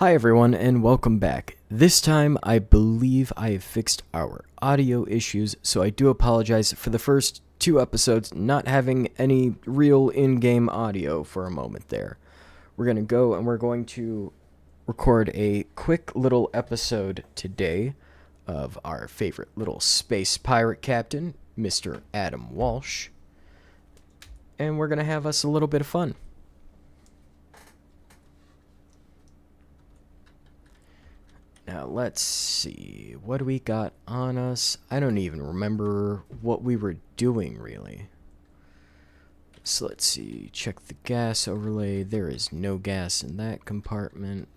Hi everyone and welcome back. This time I believe I have fixed our audio issues, so I do apologize for the first two episodes not having any real in-game audio for a moment there. We're going to go and we're going to record a quick little episode today of our favorite little space pirate captain, Mr. Adam Walsh. And we're going to have us a little bit of fun. Now, let's see. What do we got on us? I don't even remember what we were doing, really. So, let's see. Check the gas overlay. There is no gas in that compartment.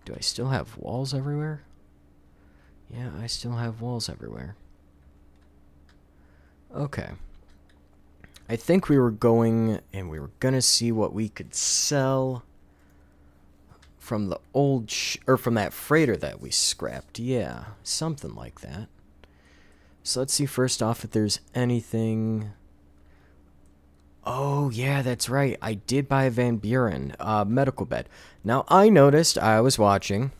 Do I still have walls everywhere? Yeah, I still have walls everywhere. Okay. I think we were going and we were gonna see what we could sell from the old or from that freighter that we scrapped. Yeah, something like that. So let's see first off if there's anything. Oh, yeah, that's right. I did buy a Van Buren medical bed. Now, I noticed, I was watching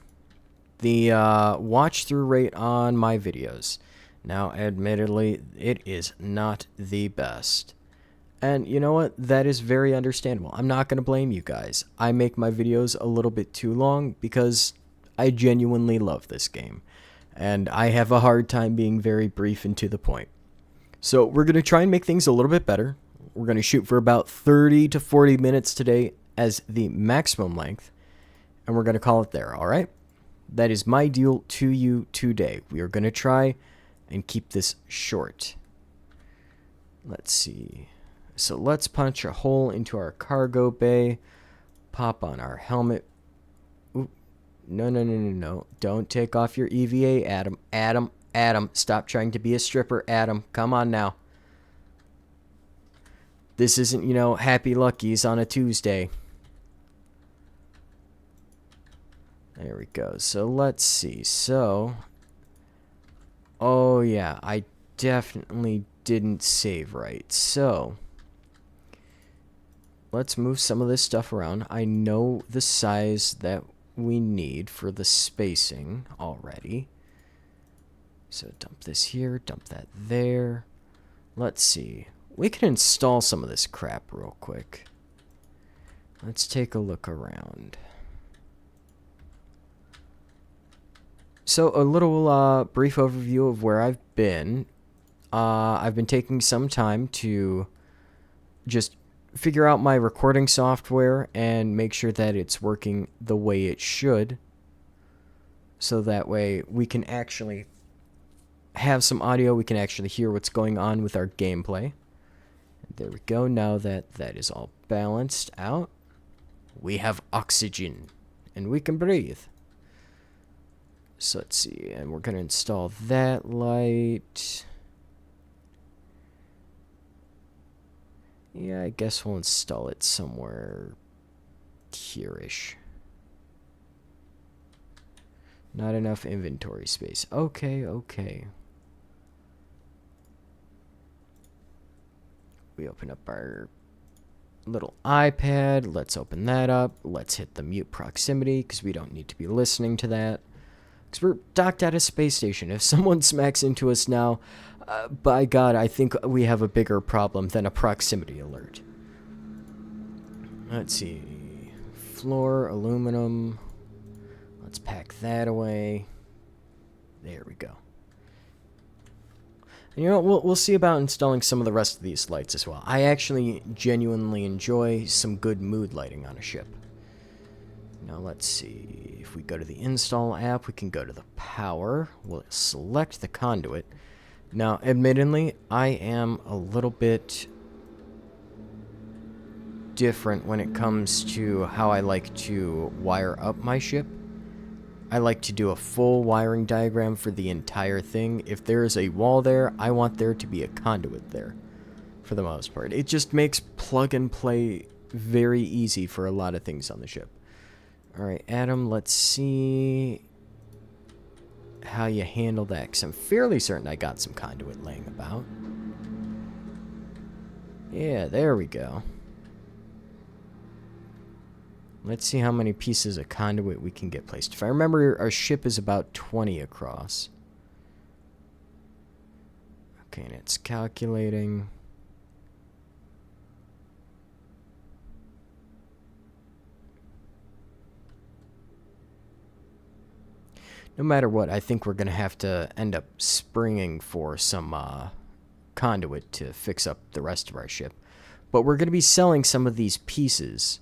the watch-through rate on my videos. Now, admittedly, it is not the best. And you know what? That is very understandable. I'm not going to blame you guys. I make my videos a little bit too long because I genuinely love this game. And I have a hard time being very brief and to the point. So we're going to try and make things a little bit better. We're going to shoot for about 30 to 40 minutes today as the maximum length. And we're going to call it there, alright? That is my deal to you today. We are going to try and keep this short. Let's see. So let's punch a hole into our cargo bay. Pop on our helmet. Ooh. No. Don't take off your EVA, Adam. Adam. Stop trying to be a stripper, Adam. Come on now. This isn't, Happy Luckies on a Tuesday. There we go. So let's see. Oh yeah, I definitely didn't save right. So let's move some of this stuff around. I know the size that we need for the spacing already. So dump this here, dump that there. Let's see. We can install some of this crap real quick. Let's take a look around. So a little brief overview of where I've been. I've been taking some time to just figure out my recording software and make sure that it's working the way it should. So that way we can actually have some audio. We can actually hear what's going on with our gameplay. And there we go. Now that that is all balanced out, we have oxygen and we can breathe. So let's see, and we're going to install that light. Yeah, I guess we'll install it somewhere here-ish. Not enough inventory space. Okay. We open up our little iPad. Let's open that up. Let's hit the mute proximity because we don't need to be listening to that. Because we're docked at a space station. If someone smacks into us now, by God, I think we have a bigger problem than a proximity alert. Let's see. Floor, aluminum. Let's pack that away. There we go. And we'll see about installing some of the rest of these lights as well. I actually genuinely enjoy some good mood lighting on a ship. Now let's see, if we go to the install app, we can go to the power, we'll select the conduit. Now, admittedly, I am a little bit different when it comes to how I like to wire up my ship. I like to do a full wiring diagram for the entire thing. If there is a wall there, I want there to be a conduit there, for the most part. It just makes plug and play very easy for a lot of things on the ship. Alright, Adam, let's see. how you handle that, because I'm fairly certain I got some conduit laying about. Yeah, there we go. Let's see how many pieces of conduit we can get placed. If I remember, our ship is about 20 across. Okay, and it's calculating. No matter what, I think we're going to have to end up springing for some conduit to fix up the rest of our ship. But we're going to be selling some of these pieces,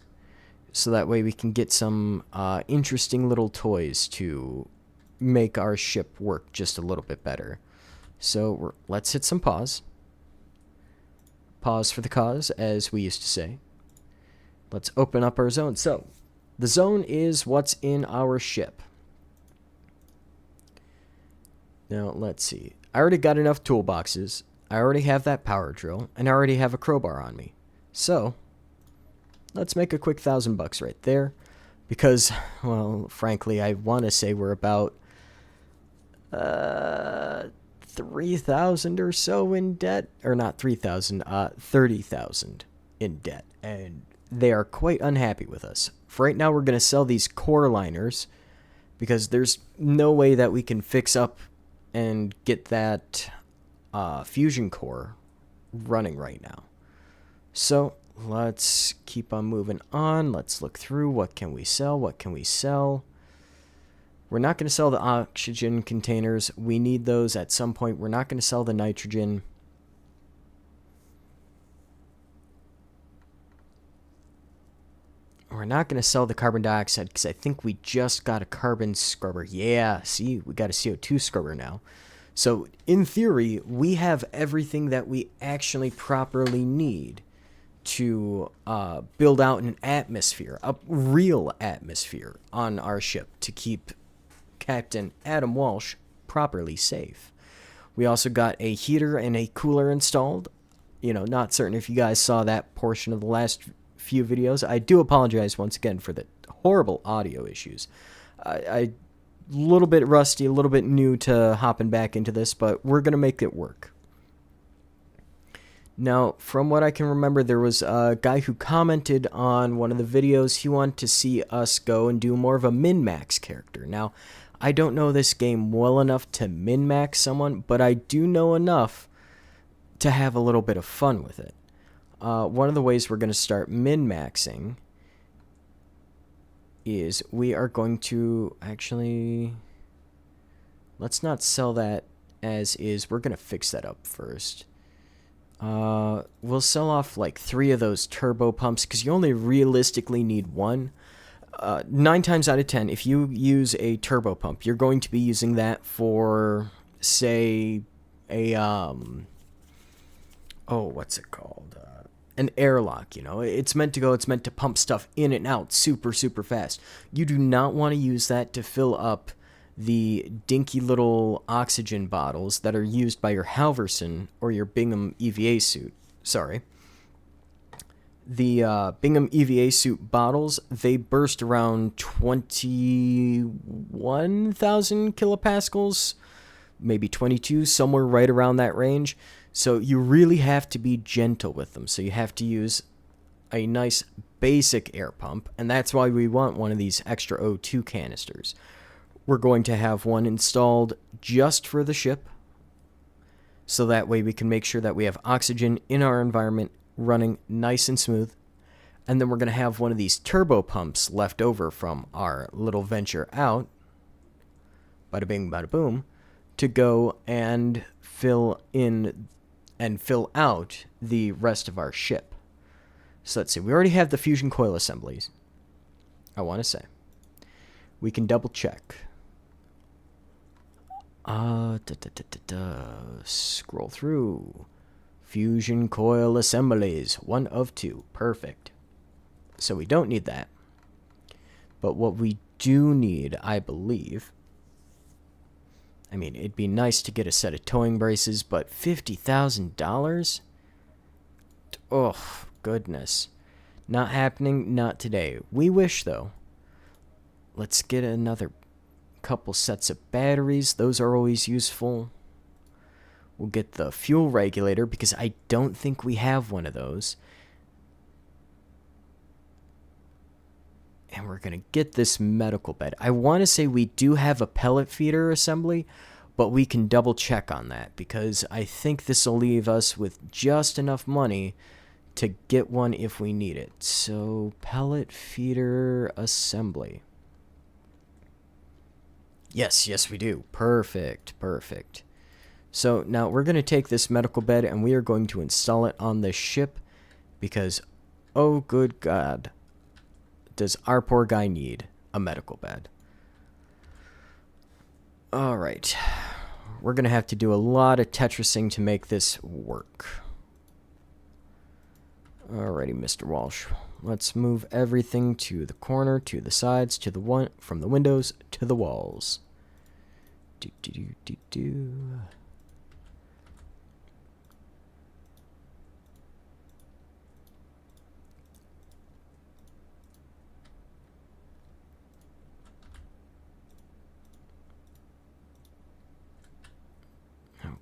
so that way we can get some interesting little toys to make our ship work just a little bit better. So let's hit some pause. Pause for the cause, as we used to say. Let's open up our zone. So, the zone is what's in our ship. Now, let's see. I already got enough toolboxes. I already have that power drill, and I already have a crowbar on me. So, let's make a quick $1,000 right there. Because, well, frankly, I want to say we're about 3,000 or so in debt. Or not 3,000, 30,000 in debt. And they are quite unhappy with us. For right now, we're going to sell these core liners, because there's no way that we can fix up and get that fusion core running right now. So let's keep on moving on. Let's look through. What can we sell? What can we sell? We're not going to sell the oxygen containers. We need those at some point. We're not going to sell the nitrogen. We're not going to sell the carbon dioxide, because I think we just got a carbon scrubber. Yeah, see, we got a CO2 scrubber now. So, in theory, we have everything that we actually properly need to build out an atmosphere, a real atmosphere on our ship to keep Captain Adam Walsh properly safe. We also got a heater and a cooler installed. You know, not certain if you guys saw that portion of the last few videos. I do apologize once again for the horrible audio issues. I little bit rusty, a little bit new to hopping back into this, but we're going to make it work. Now, from what I can remember, there was a guy who commented on one of the videos. He wanted to see us go and do more of a min-max character. Now, I don't know this game well enough to min-max someone, but I do know enough to have a little bit of fun with it. One of the ways we're going to start min-maxing is we are going to actually... Let's not sell that as is. We're going to fix that up first. We'll sell off like 3 of those turbo pumps, because you only realistically need one. 9 times out of 10, if you use a turbo pump, you're going to be using that for, say, a, what's it called? An airlock, you know. It's meant to pump stuff in and out super, super fast. You do not want to use that to fill up the dinky little oxygen bottles that are used by your Halverson or your Bingham EVA suit. Sorry. The Bingham EVA suit bottles, they burst around 21,000 kilopascals, maybe 22, somewhere right around that range. So you really have to be gentle with them. So you have to use a nice basic air pump, and that's why we want one of these extra O2 canisters. We're going to have one installed just for the ship, so that way we can make sure that we have oxygen in our environment running nice and smooth. And then we're going to have one of these turbo pumps left over from our little venture out, bada bing, bada boom, to go and fill in and fill out the rest of our ship. So let's see, we already have the fusion coil assemblies. I want to say we can double check. Scroll through. Fusion coil assemblies, 1 of 2. Perfect. So we don't need that. But what we do need, I believe... I mean, it'd be nice to get a set of towing braces, but $50,000? Oh, goodness. Not happening, not today. We wish, though. Let's get another Couple sets of batteries. Those are always useful. We'll get the fuel regulator because I don't think we have one of those. And we're going to get this medical bed. I want to say we do have a pellet feeder assembly, but we can double check on that because I think this will leave us with just enough money to get one if we need it. So, pellet feeder assembly. Yes, we do. Perfect. So, now we're going to take this medical bed and we are going to install it on this ship because, oh good God, does our poor guy need a medical bed. Alright. We're going to have to do a lot of Tetrising to make this work. Alrighty, Mr. Walsh. Let's move everything to the corner, to the sides, to the one from the windows to the walls.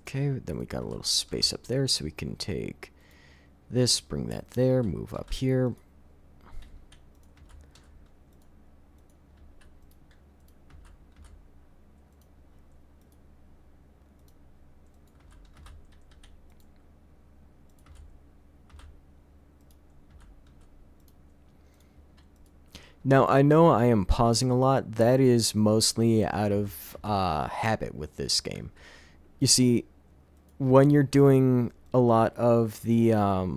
Okay, then we got a little space up there so we can take this, bring that there, move up here. Now, I know I am pausing a lot. That is mostly out of habit with this game. You see, when you're doing a lot of the I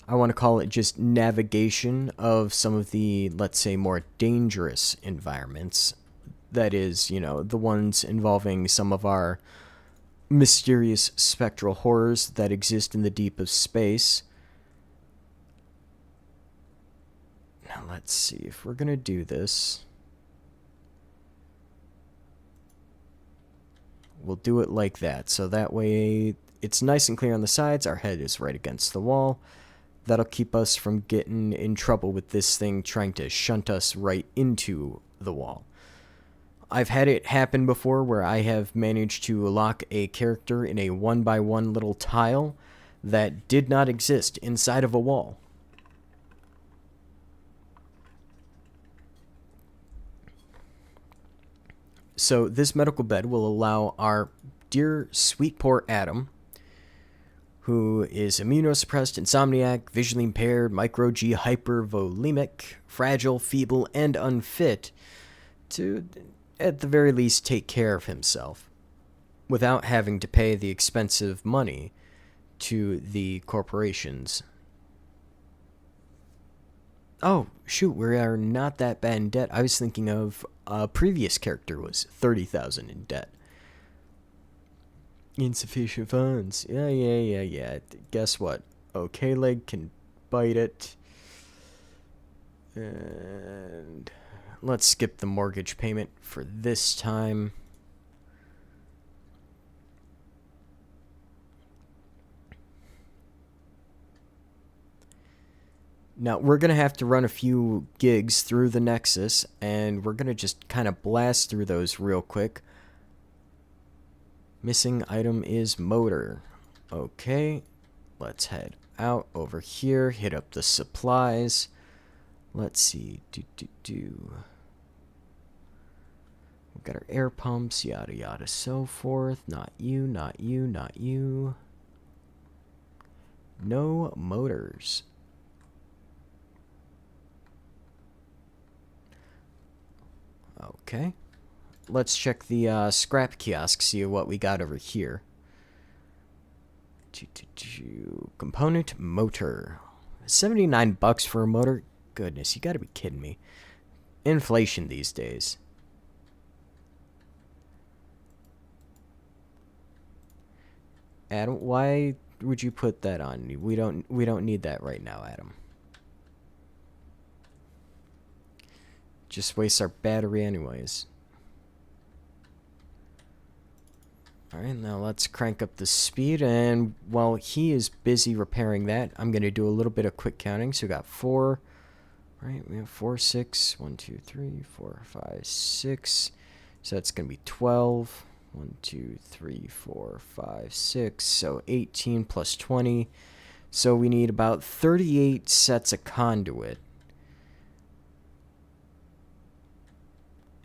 want to call it just navigation of some of the, let's say, more dangerous environments, that is, you know, the ones involving some of our mysterious spectral horrors that exist in the deep of space. Now let's see if we're gonna do this. We'll do it like that, so that way it's nice and clear on the sides. Our head is right against the wall. That'll keep us from getting in trouble with this thing trying to shunt us right into the wall. I've had it happen before where I have managed to lock a character in a 1x1 little tile that did not exist inside of a wall. So this medical bed will allow our dear sweet poor Adam, who is immunosuppressed, insomniac, visually impaired, micro-G hypervolemic, fragile, feeble, and unfit, to, at the very least, take care of himself without having to pay the expensive money to the corporations. Oh, shoot, we are not that bad in debt. I was thinking of a previous character was 30,000 in debt. Insufficient funds. Yeah. Guess what? Okay leg can bite it. And let's skip the mortgage payment for this time. Now, we're going to have to run a few gigs through the Nexus, and we're going to just kind of blast through those real quick. Missing item is motor. Okay, let's head out over here, hit up the supplies. Let's see. We've got our air pumps, yada yada, so forth. Not you, not you, not you. No motors. Okay. Let's check the scrap kiosk, see what we got over here. Component motor. 79 bucks for a motor? Goodness, you gotta be kidding me. Inflation these days. Adam, why would you put that on? We don't need that right now, Adam. Just waste our battery anyways. Alright, now let's crank up the speed, and while he is busy repairing that, I'm going to do a little bit of quick counting. So we got 4, Right, we have 4, 6. 1, 2, 3, 4, 5, 6. So that's going to be 12. 1, 2, 3, 4, 5, 6. So 18 plus 20. So we need about 38 sets of conduit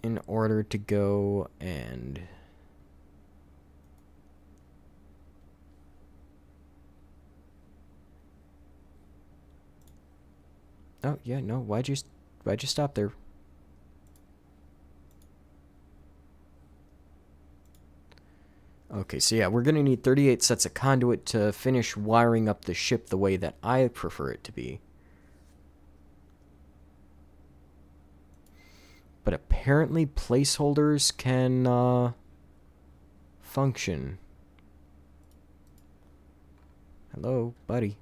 in order to go and... Oh, yeah, no, why'd you stop there? Okay, so yeah, we're going to need 38 sets of conduit to finish wiring up the ship the way that I prefer it to be. But apparently placeholders can function. Hello, buddy.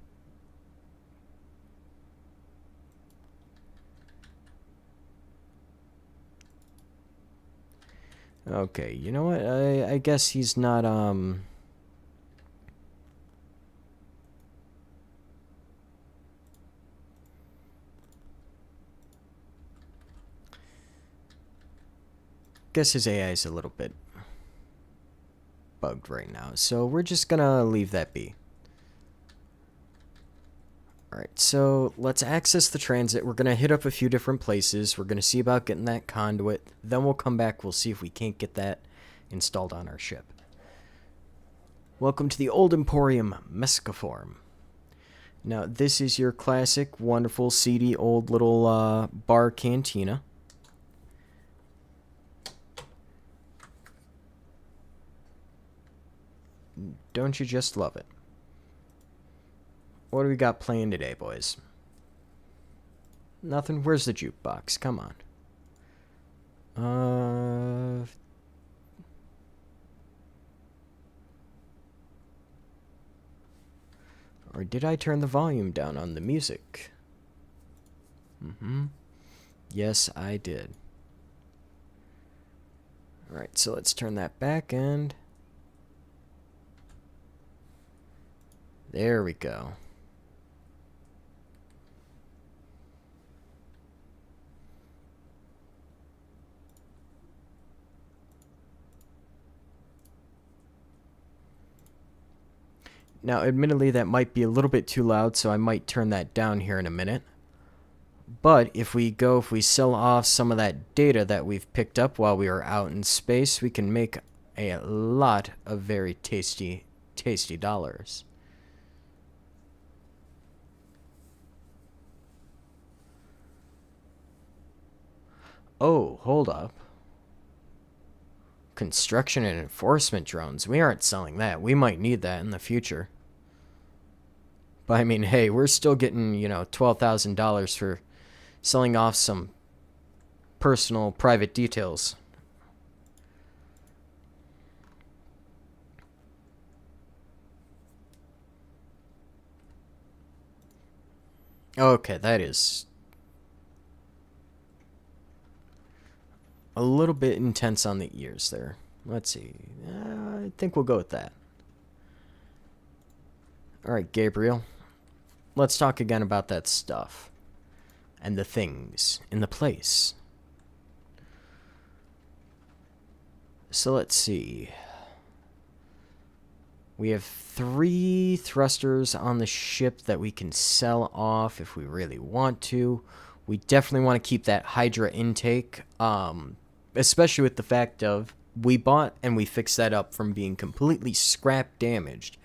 Okay, you know what? I guess he's not, guess his AI is a little bit bugged right now, so we're just gonna leave that be. Alright, so let's access the transit. We're gonna hit up a few different places. We're gonna see about getting that conduit. Then we'll come back, we'll see if we can't get that installed on our ship. Welcome to the Old Emporium Mescaform. Now, this is your classic, wonderful, seedy, old little bar cantina. Don't you just love it? What do we got playing today, boys? Nothing? Where's the jukebox? Come on. Or did I turn the volume down on the music? Yes, I did. Alright, so let's turn that back and... There we go. Now, admittedly, that might be a little bit too loud, so I might turn that down here in a minute. But if we sell off some of that data that we've picked up while we were out in space, we can make a lot of very tasty, tasty dollars. Oh, hold up. Construction and enforcement drones. We aren't selling that. We might need that in the future. But I mean, hey, we're still getting, you know, $12,000 for selling off some personal, private details. Okay, that is a little bit intense on the ears there. Let's see. I think we'll go with that. Alright, Gabriel. Let's talk again about that stuff. And the things in the place. So let's see. We have 3 thrusters on the ship that we can sell off if we really want to. We definitely want to keep that Hydra intake, especially with the fact of we bought and we fixed that up from being completely scrap damaged.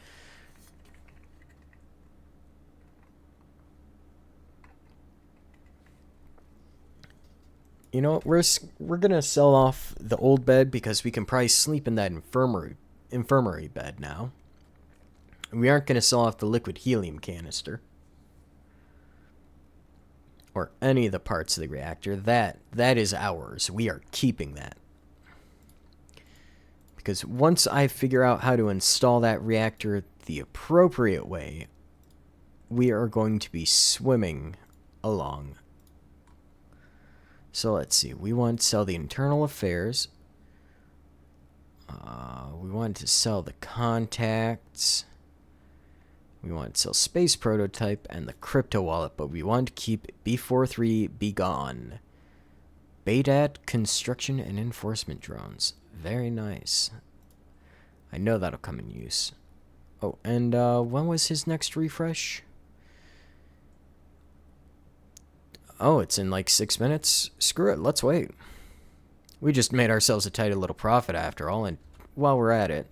You know what? We're gonna sell off the old bed because we can probably sleep in that infirmary bed now. We aren't gonna sell off the liquid helium canister or any of the parts of the reactor. That is ours. We are keeping that. Because once I figure out how to install that reactor the appropriate way, we are going to be swimming along. So let's see. We want to sell the internal affairs. We want to sell the contacts. We want to sell space prototype and the crypto wallet, but we want to keep B43 be gone. Baydat construction and enforcement drones. Very nice. I know that'll come in use. Oh, and when was his next refresh? Oh, it's in like 6 minutes? Screw it, let's wait. We just made ourselves a tidy little profit after all, and while we're at it,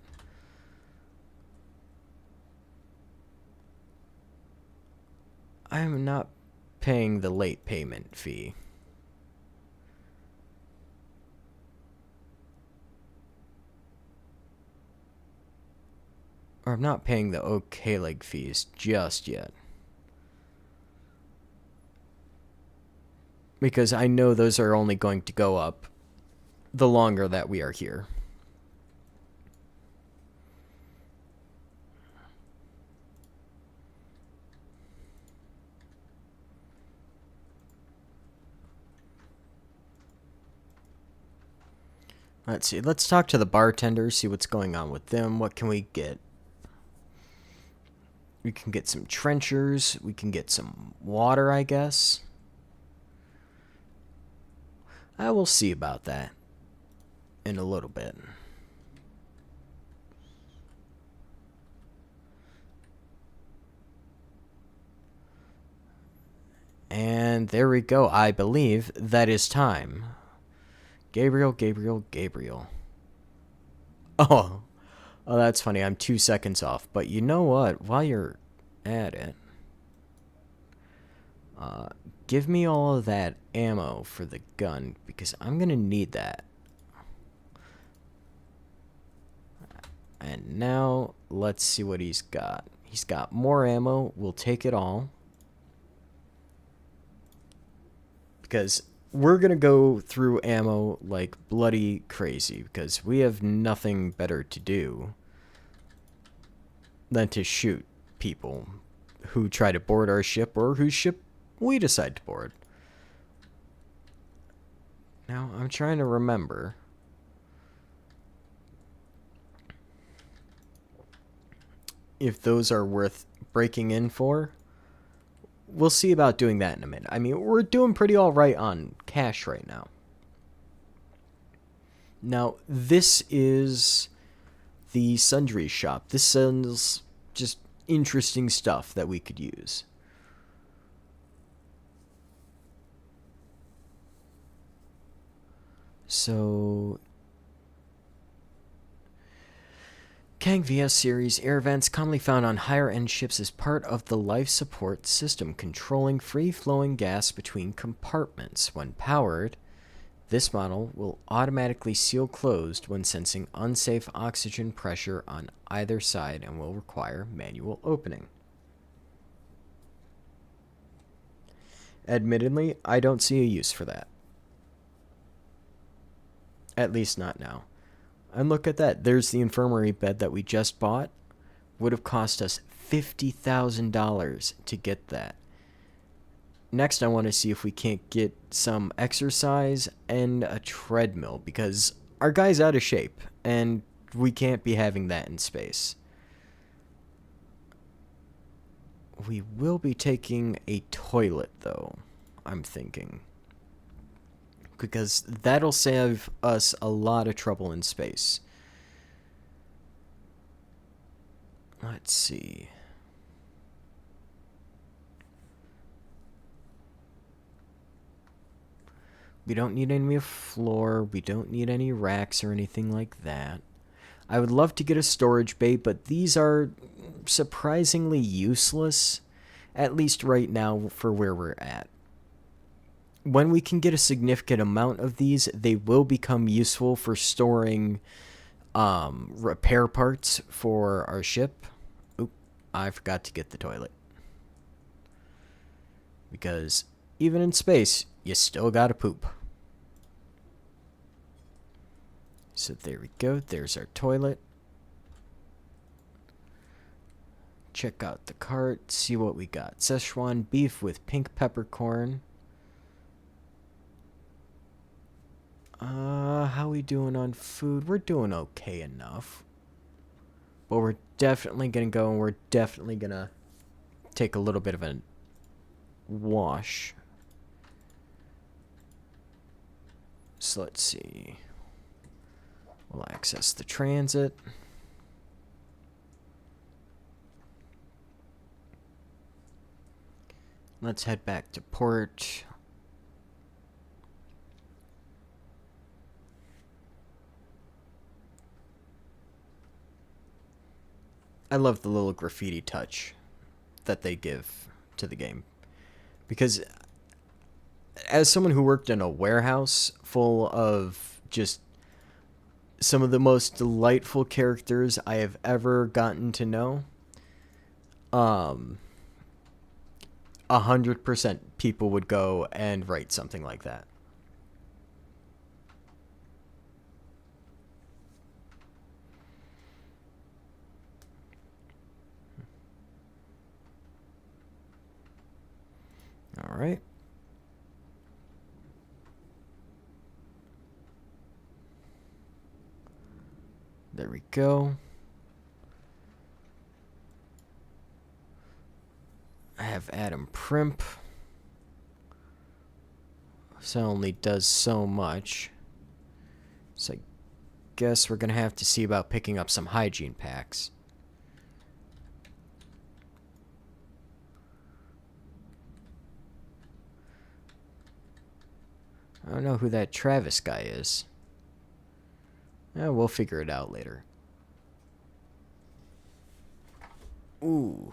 I'm not paying the late payment fee. Or I'm not paying the OK leg fees just yet. Because I know those are only going to go up the longer that we are here. Let's see. Let's talk to the bartenders, see what's going on with them. What can we get? We can get some trenchers. We can get some water, I guess. I will see about that in a little bit. And there we go. I believe that is time. Gabriel, Gabriel, Gabriel. Oh, that's funny. I'm 2 seconds off. But you know what? While you're at it, give me all of that ammo for the gun, because I'm going to need that. And now, let's see what he's got. He's got more ammo. We'll take it all. Because we're going to go through ammo like bloody crazy, because we have nothing better to do than to shoot people who try to board our ship or whose ship we decide to board. Now, I'm trying to remember. If those are worth breaking in for. We'll see about doing that in a minute. I mean, we're doing pretty all right on cash right now. Now, this is the sundry shop. This sells just interesting stuff that we could use. So, Kang VS series air vents commonly found on higher-end ships as part of the life support system, controlling free-flowing gas between compartments. When powered, this model will automatically seal closed when sensing unsafe oxygen pressure on either side and will require manual opening. Admittedly, I don't see a use for that. At least not now. And look at that. There's the infirmary bed that we just bought. Would have cost us $50,000 to get that. Next, I want to see if we can't get some exercise and a treadmill, because our guy's out of shape, and we can't be having that in space. We will be taking a toilet, though, I'm thinking. Because that'll save us a lot of trouble in space. Let's see. We don't need any floor. We don't need any racks or anything like that. I would love to get a storage bay, but these are surprisingly useless, at least right now for where we're at. When we can get a significant amount of these, they will become useful for storing repair parts for our ship. Oop, I forgot to get the toilet. Because even in space, you still gotta poop. So there we go. There's our toilet. Check out the cart. See what we got. Szechuan beef with pink peppercorn. How we doing on food? We're doing okay enough. But we're definitely gonna go and we're definitely gonna take a little bit of a wash. So let's see. We'll access the transit. Let's head back to port. I love the little graffiti touch that they give to the game. Because as someone who worked in a warehouse full of just some of the most delightful characters I have ever gotten to know, 100% people would go and write something like that. All right. There we go. I have Adam Primp. So only does so much. So I guess we're going to have to see about picking up some hygiene packs. I don't know who that Travis guy is. We'll figure it out later. Ooh.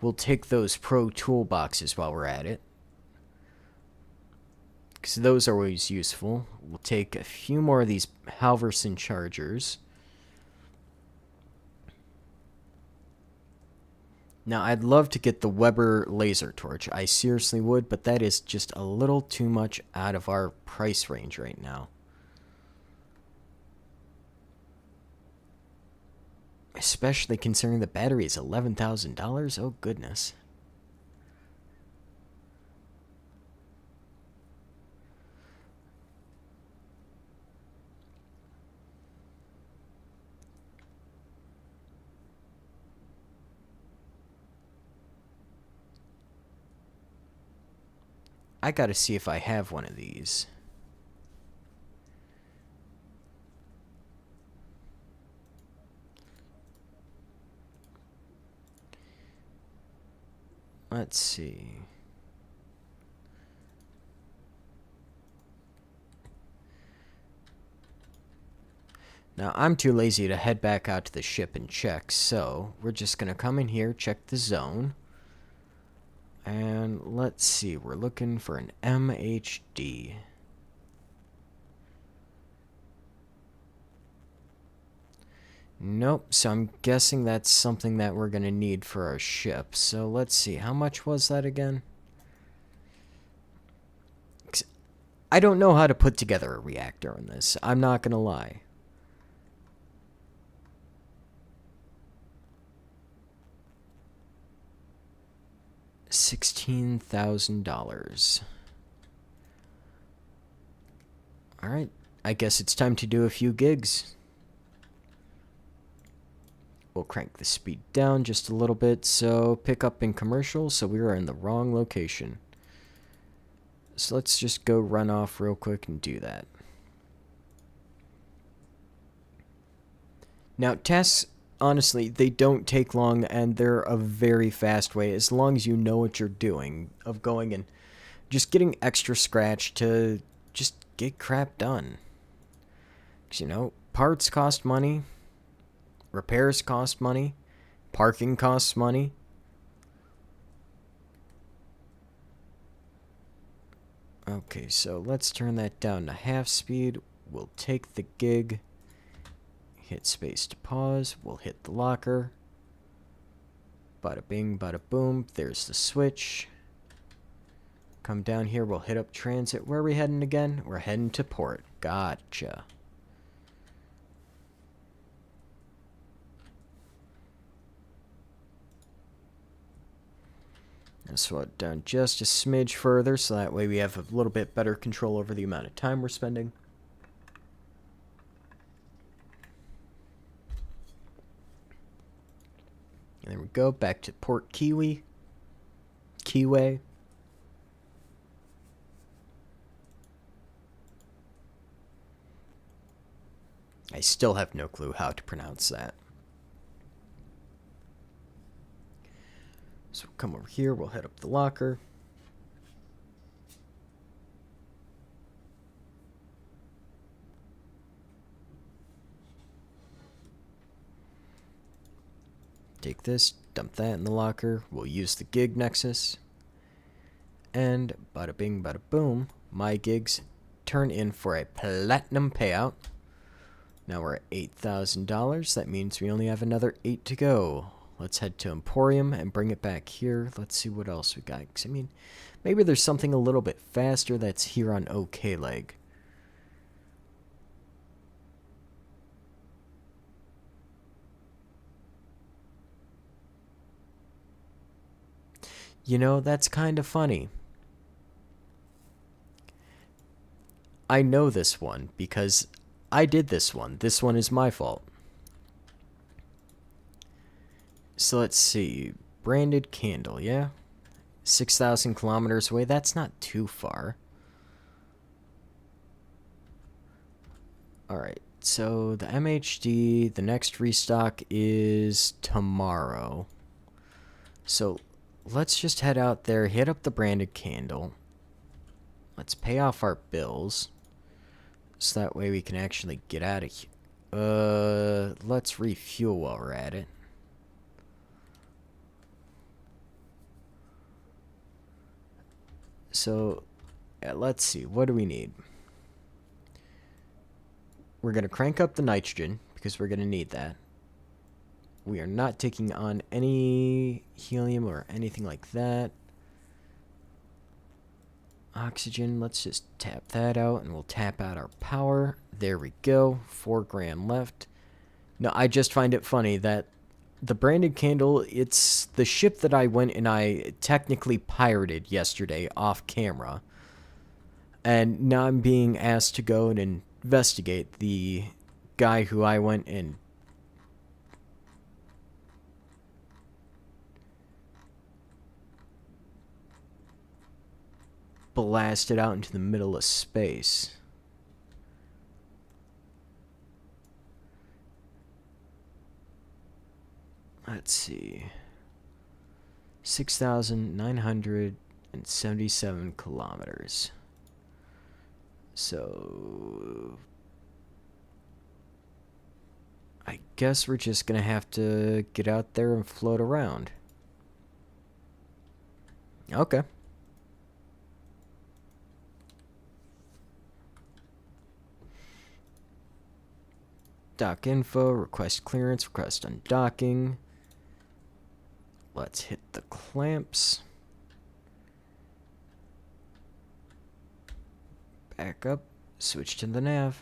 We'll take those pro toolboxes while we're at it, because those are always useful. We'll take a few more of these Halverson chargers. Now, I'd love to get the Weber laser torch. I seriously would, but that is just a little too much out of our price range right now. Especially considering the battery is $11,000. Oh, goodness. I gotta see if I have one of these. Let's see. Now, I'm too lazy to head back out to the ship and check, so we're just gonna come in here, check the zone. And let's see, we're looking for an MHD. Nope, so I'm guessing that's something that we're going to need for our ship. So let's see, how much was that again? I don't know how to put together a reactor in this, I'm not going to lie. $16,000. Alright, I guess it's time to do a few gigs. We'll crank the speed down just a little bit, so pick up in commercial, so we are in the wrong location. So let's just go run off real quick and do that. Now, tasks, honestly, they don't take long, and they're a very fast way, as long as you know what you're doing, of going and just getting extra scratch to just get crap done. 'Cause, you know, parts cost money. Repairs cost money. Parking costs money. Okay, so let's turn that down to half speed. We'll take the gig. Hit space to pause. We'll hit the locker. Bada bing, bada boom. There's the switch. Come down here. We'll hit up transit. Where are we heading again? We're heading to port. Gotcha. Let's slow it down just a smidge further, so that way we have a little bit better control over the amount of time we're spending. There we go. Back to Port Kiwi. Kiwi. I still have no clue how to pronounce that. So come over here. We'll head up the locker. Take this, dump that in the locker. We'll use the gig nexus. And bada bing, bada boom. My gigs turn in for a platinum payout. Now we're at $8,000. That means we only have another 8 to go. Let's head to Emporium and bring it back here. Let's see what else we got. 'Cause, I mean, maybe there's something a little bit faster that's here on OK Leg. You know, that's kind of funny. I know this one because I did this one. This one is my fault. So let's see. Branded candle, yeah? 6,000 kilometers away. That's not too far. Alright, so the MHD, the next restock is tomorrow. So let's just head out there, hit up the branded candle. Let's pay off our bills. So that way we can actually get out of here. Let's refuel while we're at it. So, let's see. What do we need? We're going to crank up the nitrogen, because we're going to need that. We are not taking on any helium or anything like that. Oxygen, let's just tap that out, and we'll tap out our power. There we go. 4 grand left. Now, I just find it funny that the branded candle, it's the ship that I went and I technically pirated yesterday off camera. And now I'm being asked to go and investigate the guy who I went and blasted out into the middle of space. Let's see. 6,977 kilometers. So I guess we're just gonna have to get out there and float around. Okay. Dock info, request clearance, request undocking. Let's hit the clamps. Back up, switch to the nav.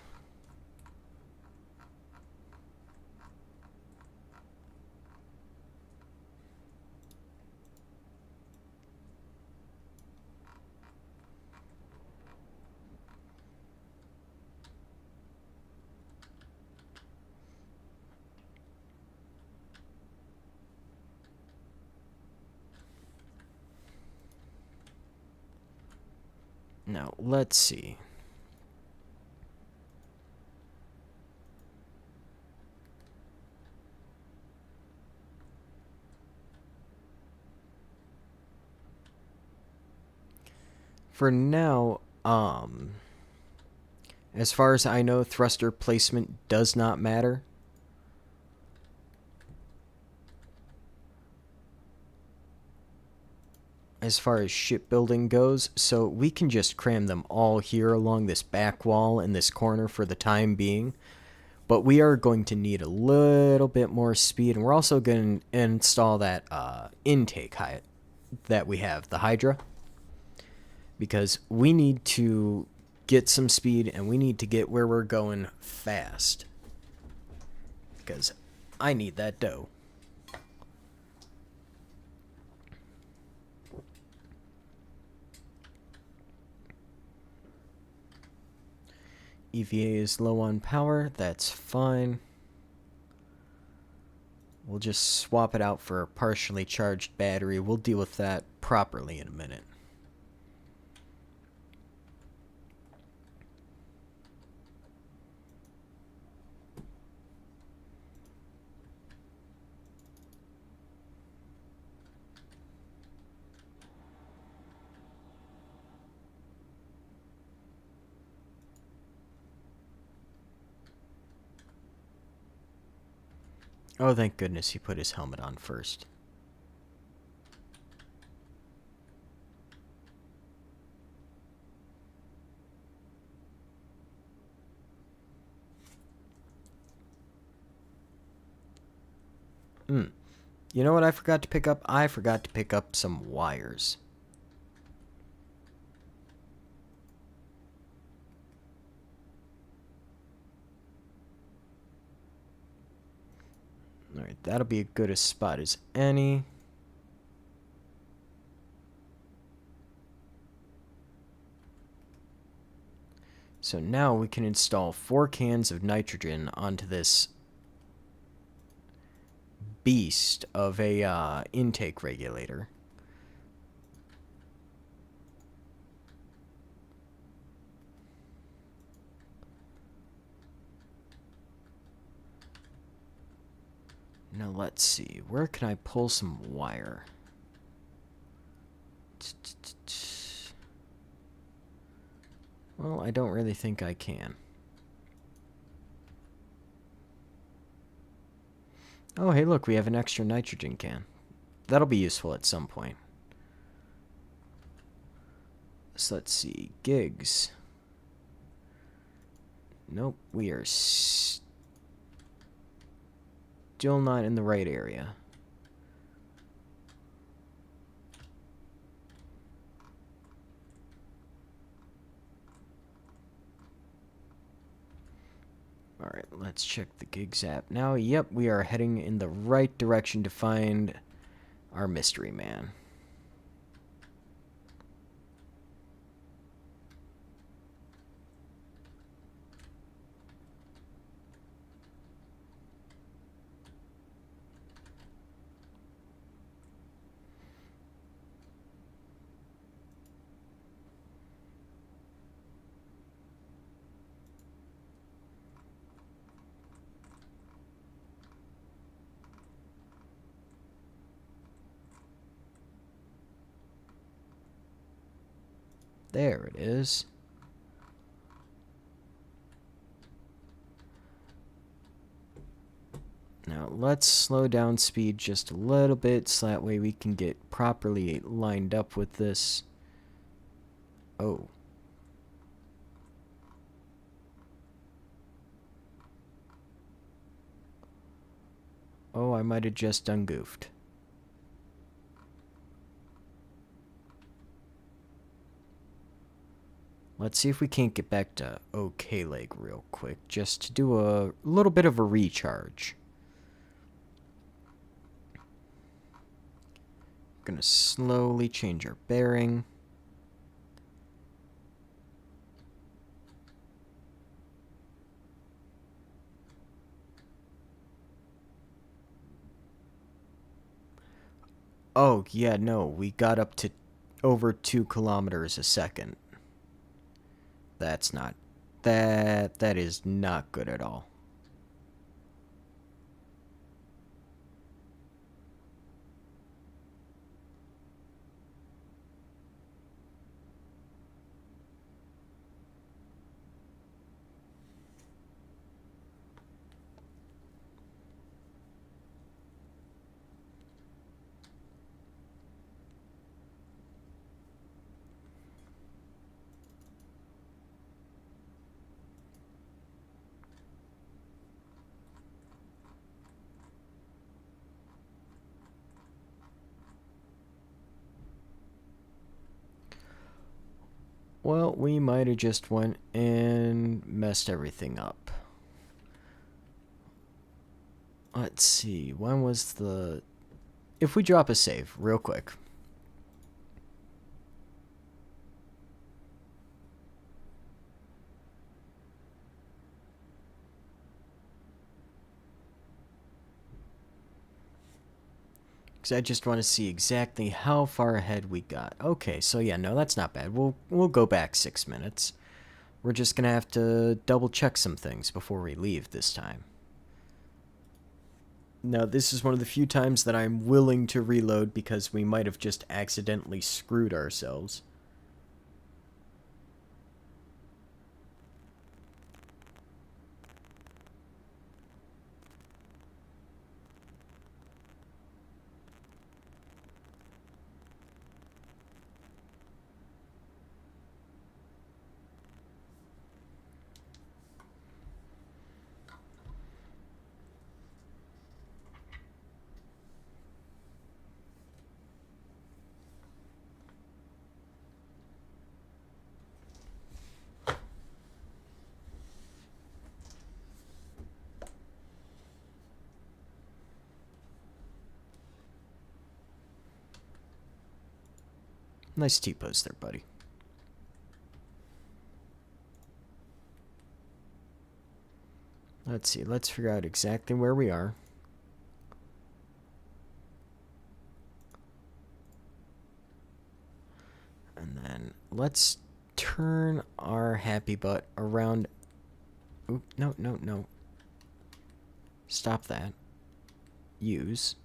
Now, let's see. For now, as far as I know, thruster placement does not matter. As far as shipbuilding goes, so we can just cram them all here along this back wall in this corner for the time being. But we are going to need a little bit more speed, and we're also going to install that intake height that we have, the Hydra. Because we need to get some speed, and we need to get where we're going fast. Because I need that dough. EVA is low on power, that's fine. We'll just swap it out for a partially charged battery. We'll deal with that properly in a minute. Oh, thank goodness he put his helmet on first. You know what I forgot to pick up? I forgot to pick up some wires. Alright, that'll be as good a spot as any. So now we can install 4 cans of nitrogen onto this beast of a intake regulator. Now let's see, where can I pull some wire? Well, I don't really think I can. Oh, hey, look, we have an extra nitrogen can. That'll be useful at some point. So let's see, gigs. Nope, we are still not in the right area. Alright, let's check the gigs app now. Yep, we are heading in the right direction to find our mystery man. There it is. Now let's slow down speed just a little bit so that way we can get properly lined up with this. Oh. Oh, I might have just done goofed. Let's see if we can't get back to OK Lake real quick, just to do a little bit of a recharge. Gonna slowly change our bearing. Oh, yeah, no, we got up to over 2 kilometers a second. That's not... That is not good at all. Well, we might have just went and messed everything up. Let's see, when was the... If we drop a save, real quick. because I just want to see exactly how far ahead we got. Okay, so yeah, no, that's not bad. We'll go back 6 minutes. We're just gonna have to double check some things before we leave this time. Now, this is one of the few times that I'm willing to reload because we might have just accidentally screwed ourselves. Nice T-pose there, buddy. Let's see, let's figure out exactly where we are. And then let's turn our happy butt around. Oop, no, no, no. Stop that. Use.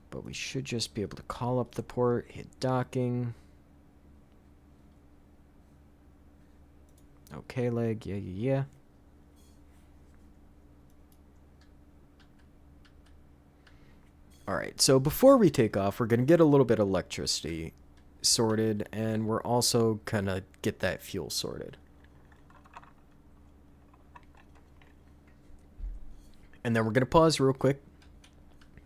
But we should just be able to call up the port, hit docking. Okay, leg, yeah, yeah, yeah. Alright, so before we take off, we're going to get a little bit of electricity sorted, and we're also going to get that fuel sorted. And then we're going to pause real quick.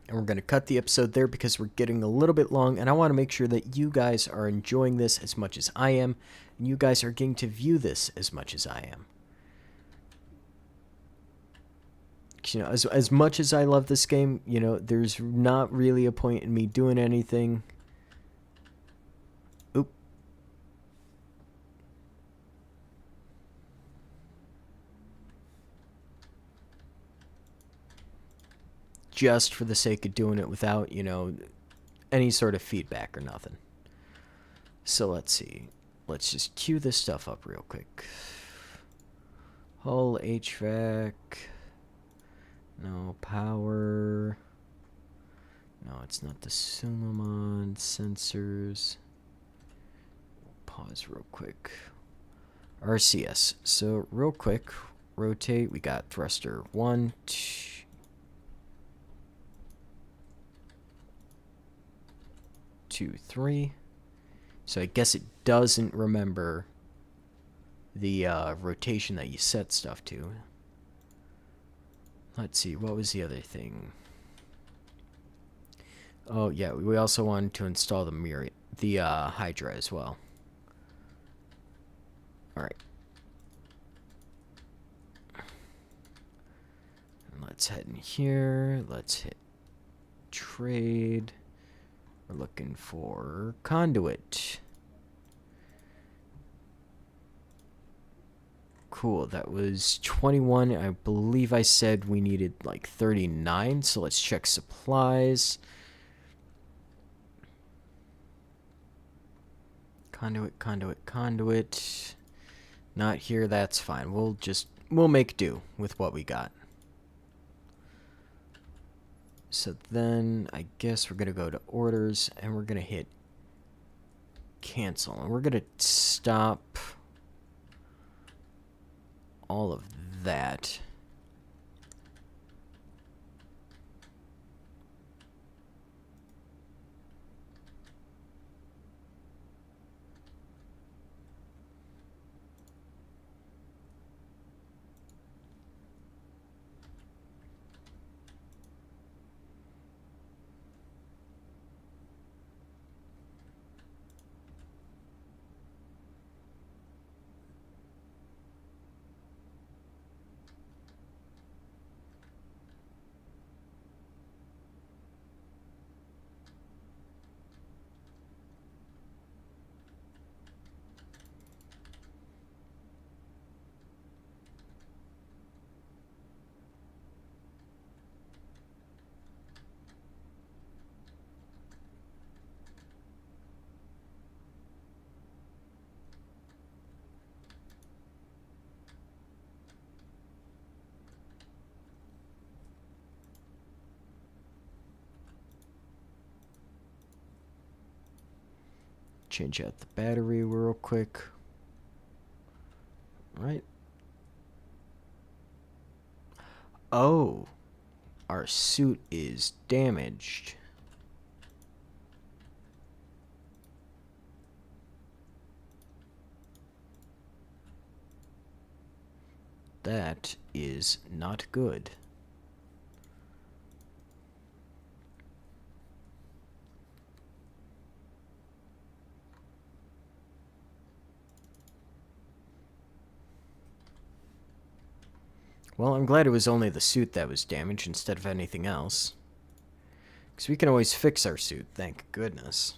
And we're going to cut the episode there because we're getting a little bit long. And I want to make sure that you guys are enjoying this as much as I am. And you guys are getting to view this as much as I am. You know, as much as I love this game, you know, there's not really a point in me doing anything. Oop. Just for the sake of doing it without, you know, any sort of feedback or nothing. So let's see. Let's just queue this stuff up real quick. Hull HVAC. No power. No, it's not the Suleiman sensors. Pause real quick. RCS. So real quick, rotate. We got thruster 1, 2, 3. So I guess it doesn't remember the rotation that you set stuff to. Let's see, what was the other thing? Oh yeah, we also wanted to install the Hydra as well. All right. And let's head in here. Let's hit trade. We're looking for conduit. Cool, that was 21. I believe I said we needed like 39, so let's check supplies. Conduit, conduit, conduit. Not here, that's fine. We'll make do with what we got. So then I guess we're going to go to orders and we're going to hit cancel. And we're going to stop all of that. change out the battery real quick. Right. Oh, our suit is damaged. That is not good. Well, I'm glad it was only the suit that was damaged instead of anything else. Because we can always fix our suit, thank goodness.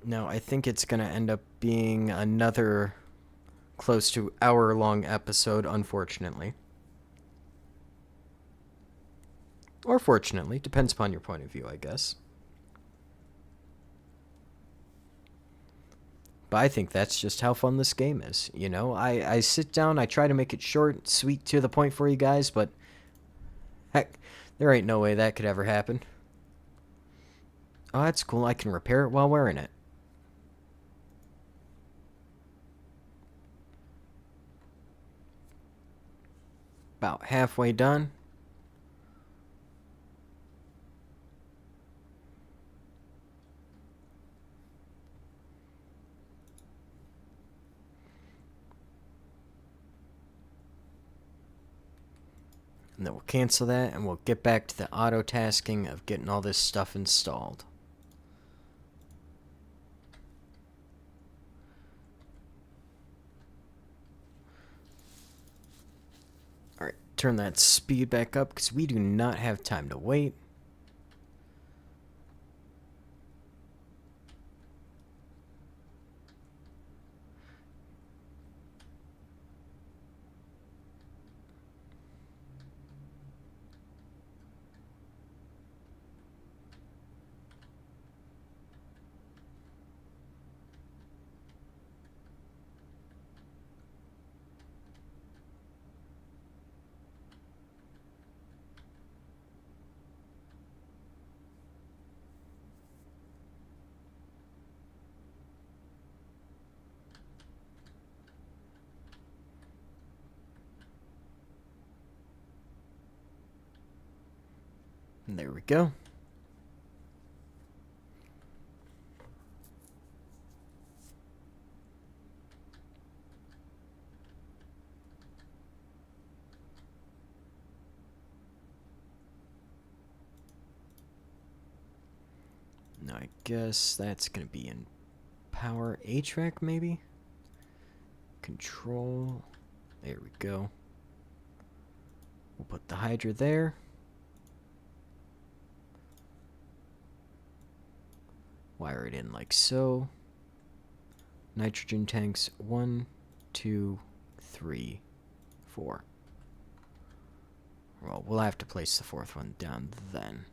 Now, I think it's going to end up being another close to hour-long episode, unfortunately. Or fortunately, depends upon your point of view, I guess. But I think that's just how fun this game is, you know? I sit down, I try to make it short, sweet, to the point for you guys, but heck, there ain't no way that could ever happen. Oh, that's cool, I can repair it while wearing it. About halfway done. And then we'll cancel that, and we'll get back to the auto tasking of getting all this stuff installed. Alright, turn that speed back up, because we do not have time to wait. And there we go. Now I guess that's going to be in power HVAC maybe? Control. There we go. We'll put the Hydra there. Wire it in like so. Nitrogen tanks 1, 2, 3, 4. Well, we'll have to place the fourth one down then.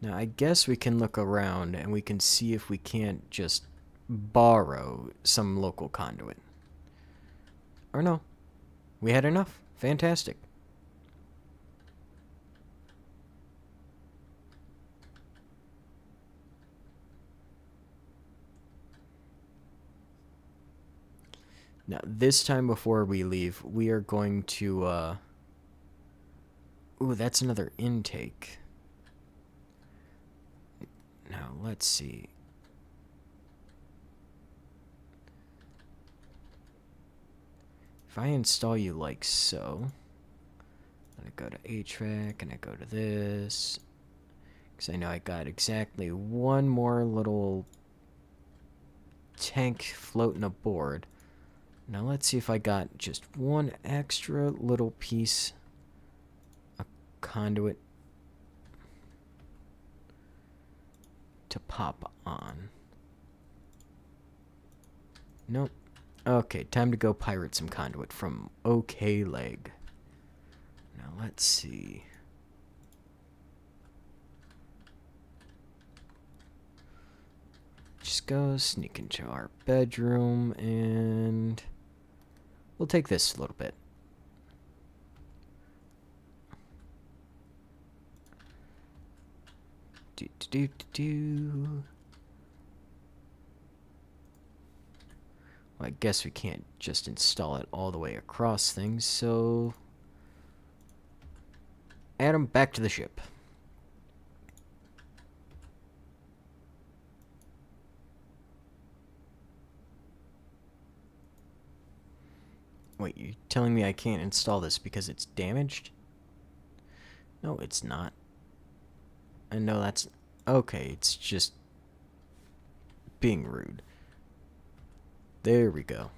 Now, I guess we can look around and we can see if we can't just borrow some local conduit. Or no. We had enough. Fantastic. Now, this time before we leave, we are going to, Ooh, that's another intake. Now, let's see. If I install you like so, then I go to HVAC and I go to this, because I know I got exactly one more little tank floating aboard. Now let's see if I got just one extra little piece of conduit to pop on. Nope. Okay, time to go pirate some conduit from OK Leg. Now let's see. go. Sneak into our bedroom, and we'll take this a little bit. Well, I guess we can't just install it all the way across things, so add them back to the ship. Wait, you're telling me I can't install this because it's damaged? No, it's not. And no, that's... Okay, it's just being rude. There we go.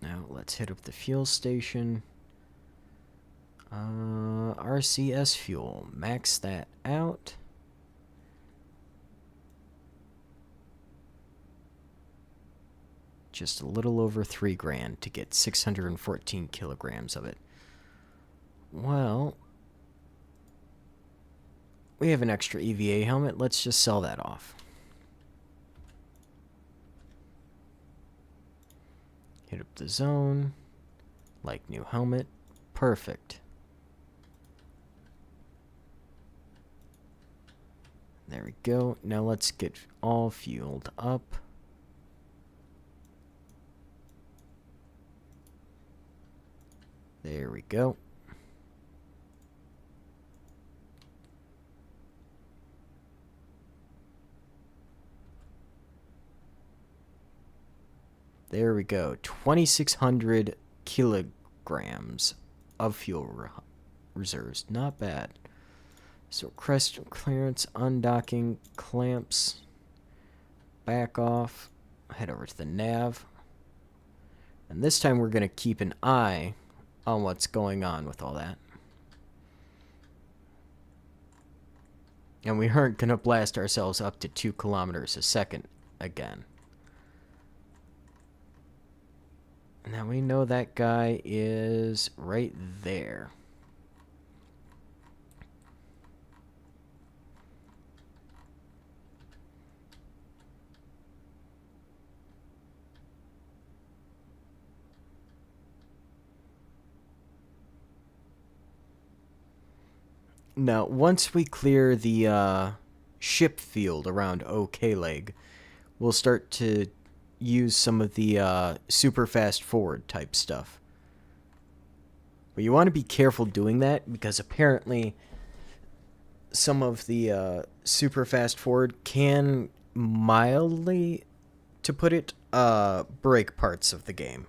Now, let's hit up the fuel station. RCS fuel. Max that out. Just a little over $3 grand to get 614 kilograms of it. Well, we have an extra EVA helmet. Let's just sell that off. Hit up the zone. Like new helmet. Perfect. There we go. Now let's get all fueled up. There we go. There we go. 2,600 kilograms of fuel reserves. Not bad. So crest clearance, undocking, clamps, back off, head over to the nav. And this time we're going to keep an eye on what's going on with all that. And we aren't going to blast ourselves up to 2 kilometers a second again. Now we know that guy is right there. Now, once we clear the ship field around OK Leg, we'll start to use some of the super fast forward type stuff. But you want to be careful doing that because apparently some of the super fast forward can mildly, to put it, break parts of the game.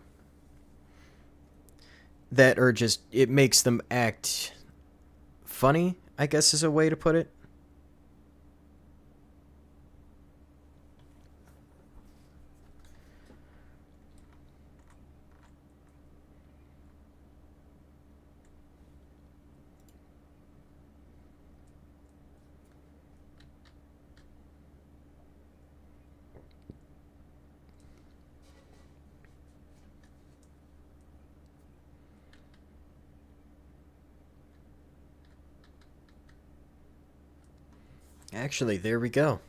That are just, it makes them act funny, I guess is a way to put it. Actually, there we go.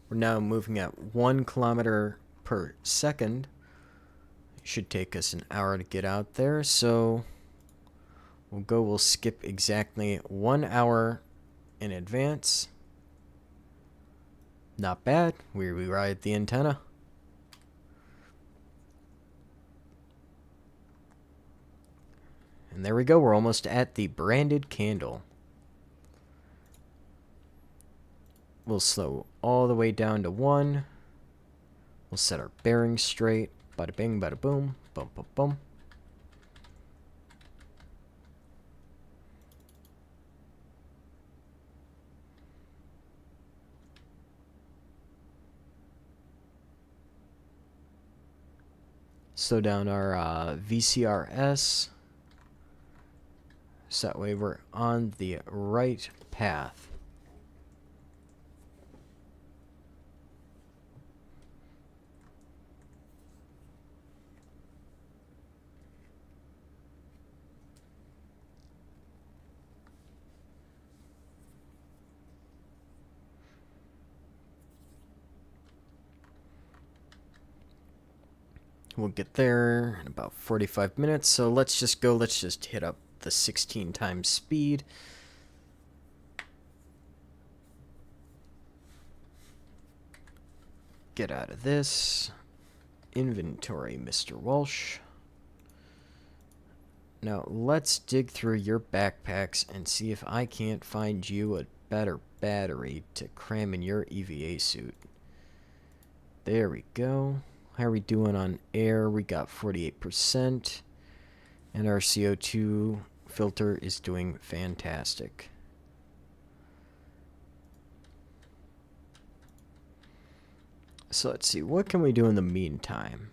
We're now moving at 1 kilometer per second. It should take us an hour to get out there, so we'll skip exactly 1 hour in advance. Not bad. We ride the antenna. And there we go. We're almost at the branded candle. We'll slow all the way down to 1. We'll set our bearings straight. Bada bing, bada boom. Bum, bum, bum. Slow down our VCRS. So that way we're on the right path. We'll get there in about 45 minutes, so let's just hit up the 16 times speed. Get out of this. Inventory, Mr. Walsh. Now, let's dig through your backpacks and see if I can't find you a better battery to cram in your EVA suit. There we go. How are we doing on air? We got 48%. And our CO2 filter is doing fantastic. So let's see, what can we do in the meantime?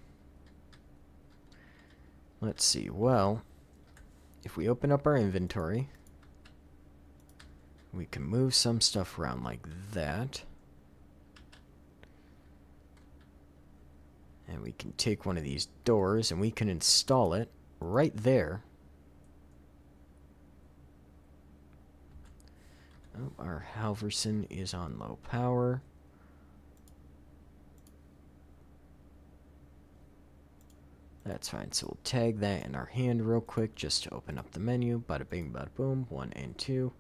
Let's see, well, if we open up our inventory, we can move some stuff around like that. And we can take one of these doors and we can install it right there. Oh, our Halverson is on low power. That's fine, so we'll tag that in our hand real quick just to open up the menu. Bada bing, bada boom, 1 and 2.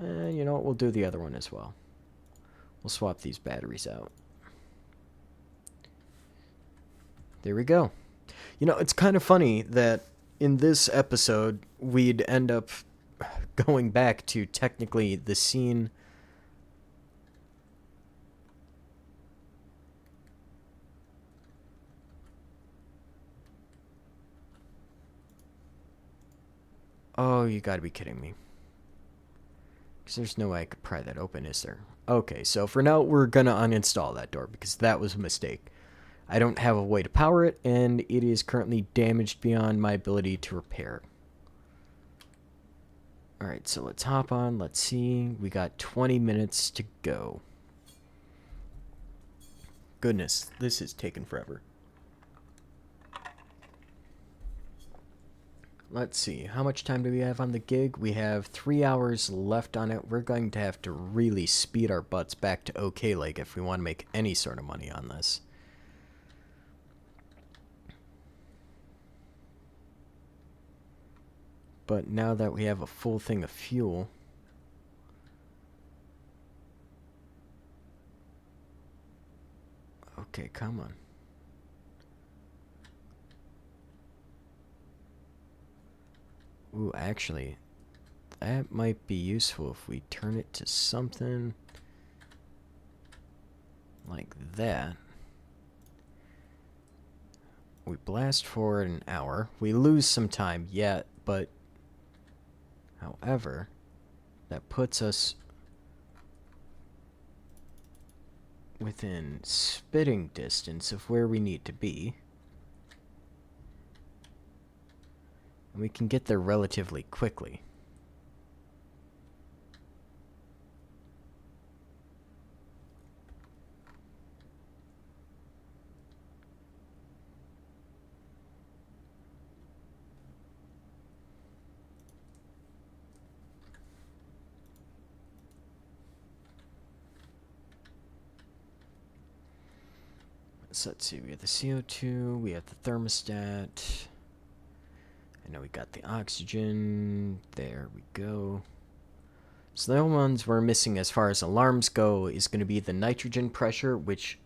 And you know what, we'll do the other one as well. We'll swap these batteries out. There we go. You know, it's kind of funny that in this episode, we'd end up going back to technically the scene. Oh, you gotta be kidding me. Because there's no way I could pry that open, is there? Okay, so for now, we're gonna uninstall that door because that was a mistake. I don't have a way to power it, and it is currently damaged beyond my ability to repair. Alright, so let's hop on. Let's see. We got 20 minutes to go. Goodness, this is taking forever. Let's see, how much time do we have on the gig? We have 3 hours left on it. We're going to have to really speed our butts back to OK Lake if we want to make any sort of money on this. But now that we have a full thing of fuel, okay, come on. Ooh, actually, that might be useful if we turn it to something like that. We blast forward an hour. We lose some time yet, but however, that puts us within spitting distance of where we need to be. And we can get there relatively quickly. So let's see, we have the CO2, we have the thermostat. I know we got the oxygen. There we go. So the only ones we're missing as far as alarms go is going to be the nitrogen pressure, which...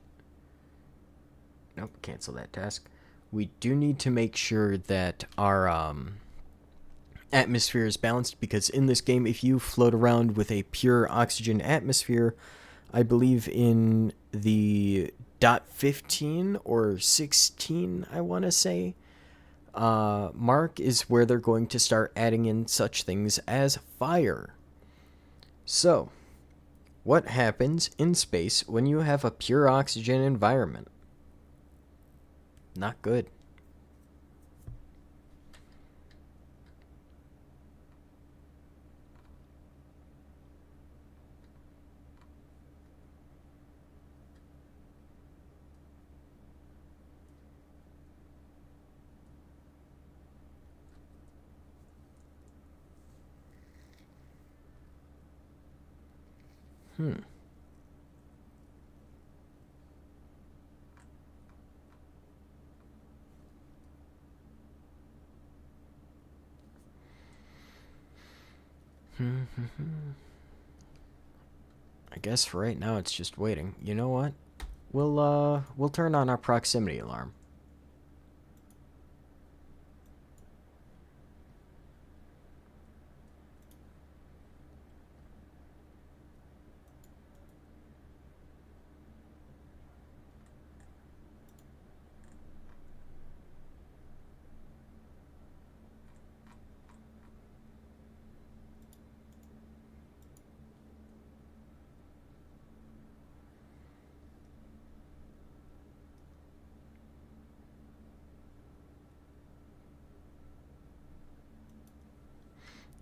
Nope, cancel that task. We do need to make sure that our atmosphere is balanced, because in this game, if you float around with a pure oxygen atmosphere, I believe in the .15 or 16, I want to say, mark is where they're going to start adding in such things as fire. So, what happens in space when you have a pure oxygen environment? Not good. I guess for right now it's just waiting. You know what? We'll turn on our proximity alarm.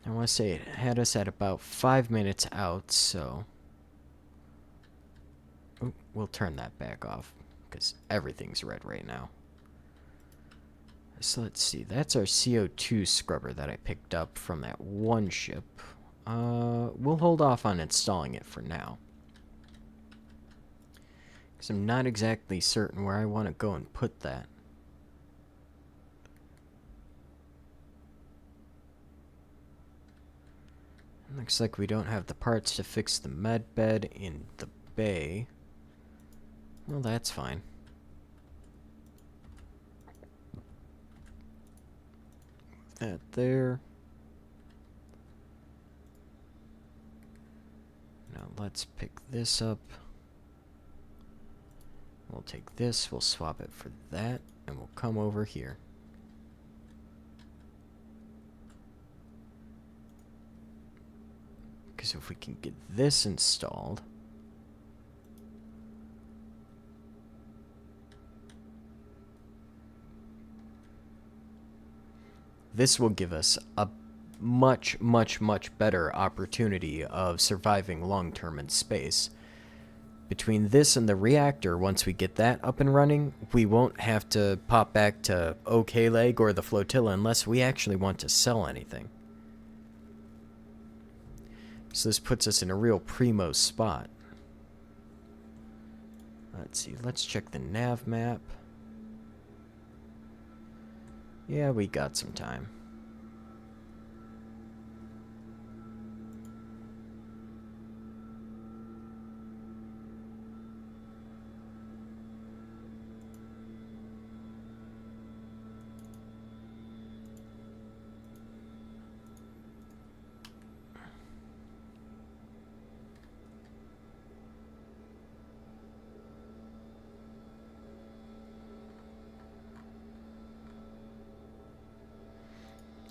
I want to say it had us at about 5 minutes out, so... Ooh, we'll turn that back off, because everything's red right now. So let's see, that's our CO2 scrubber that I picked up from that one ship. We'll hold off on installing it for now. Because I'm not exactly certain where I want to go and put that. Looks like we don't have the parts to fix the med bed in the bay. Well, that's fine. That there. Now let's pick this up. We'll take this, we'll swap it for that, and we'll come over here. Because if we can get this installed... This will give us a much, much, much better opportunity of surviving long-term in space. Between this and the reactor, once we get that up and running, we won't have to pop back to OK Leg or the flotilla unless we actually want to sell anything. So this puts us in a real primo spot. Let's see, let's check the nav map. Yeah, we got some time.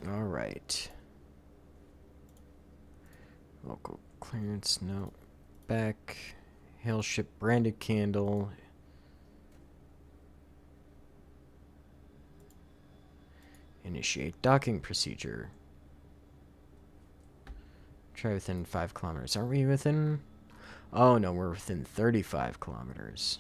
Alright. Local clearance, no. Back. Hail ship branded candle. Initiate docking procedure. Try within 5 kilometers. Aren't we within? Oh no, we're within 35 kilometers.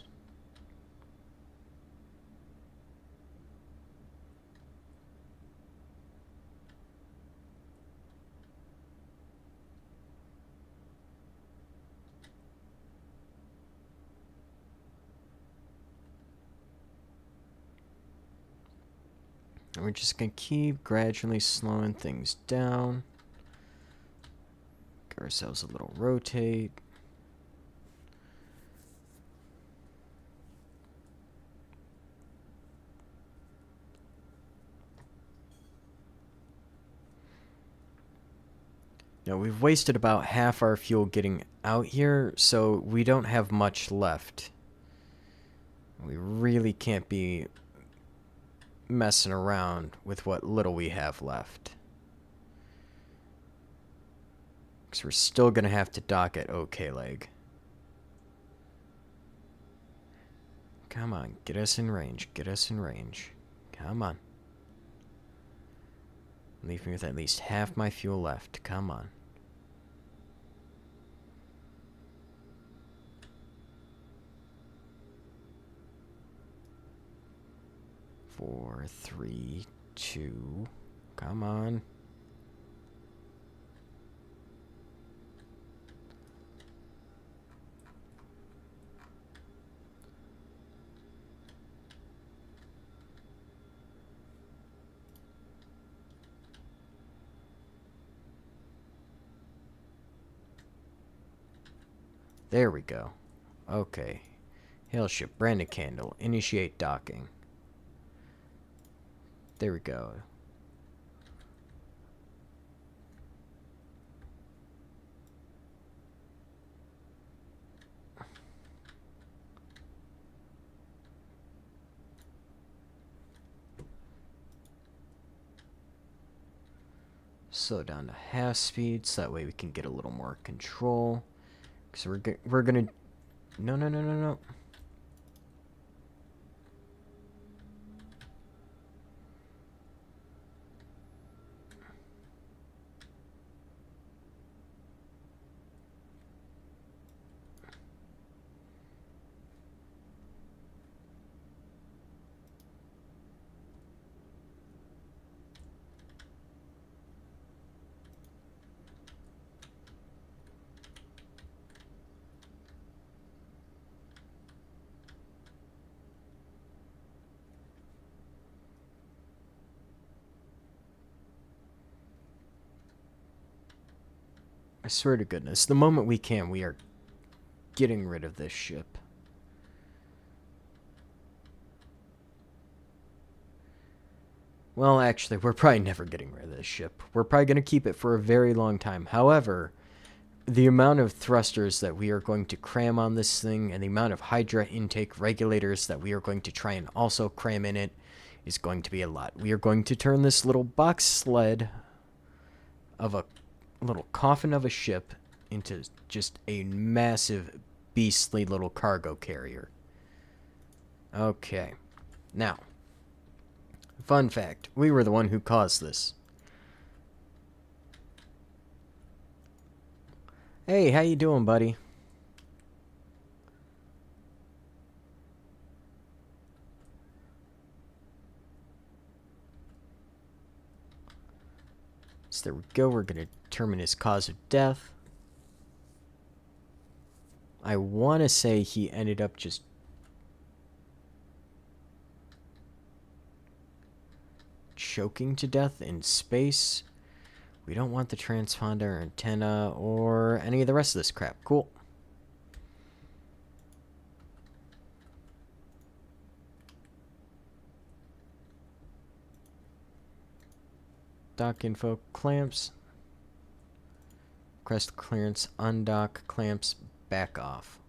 And we're just going to keep gradually slowing things down. Give ourselves a little rotate. Now, we've wasted about half our fuel getting out here, so we don't have much left. We really can't be messing around with what little we have left. Because we're still going to have to dock at OK Leg. Come on, get us in range, get us in range. Come on. Leave me with at least half my fuel left, come on. 4, 3, 2. Come on. There we go. Okay. Hail ship, brand new candle. Initiate docking. There we go. Slow down to half speed so that way we can get a little more control. Because we're gonna... No, no, no, no, no. I swear to goodness, the moment we can, we are getting rid of this ship. Well, actually, we're probably never getting rid of this ship. We're probably going to keep it for a very long time. However, the amount of thrusters that we are going to cram on this thing and the amount of Hydra intake regulators that we are going to try and also cram in it is going to be a lot. We are going to turn this little box sled of a little coffin of a ship into just a massive, beastly little cargo carrier. Okay. Now, fun fact, we were the one who caused this. Hey, how you doing, buddy? So there we go. We're going to determine his cause of death. I want to say he ended up just choking to death in space. We don't want the transponder, antenna, or any of the rest of this crap. Cool. Dock info, clamps. Crest clearance, undock, clamps, back off.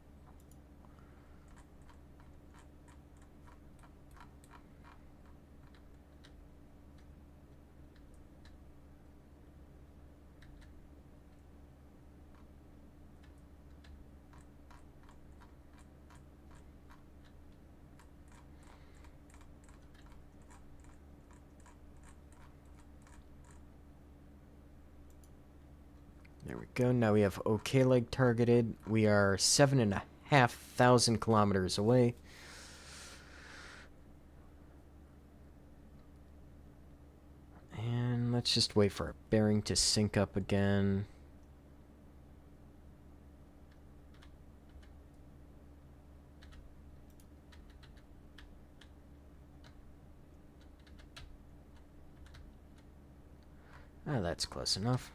There we go. Now we have OK leg targeted. We are 7,500 kilometers away. And let's just wait for our bearing to sync up again. Ah, that's close enough.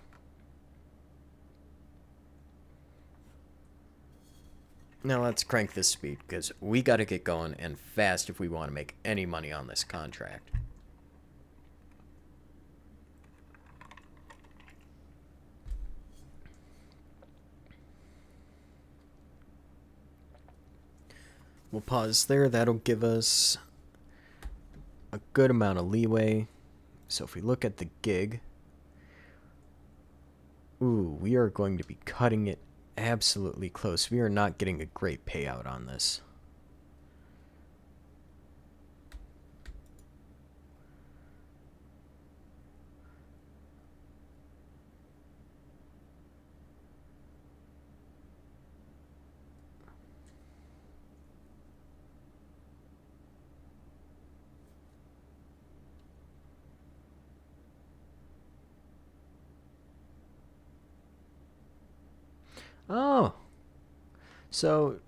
Now let's crank this speed, because we got to get going and fast if we want to make any money on this contract. We'll pause there. That'll give us a good amount of leeway. So if we look at the gig, ooh, we are going to be cutting it absolutely close. We are not getting a great payout on this. Oh, so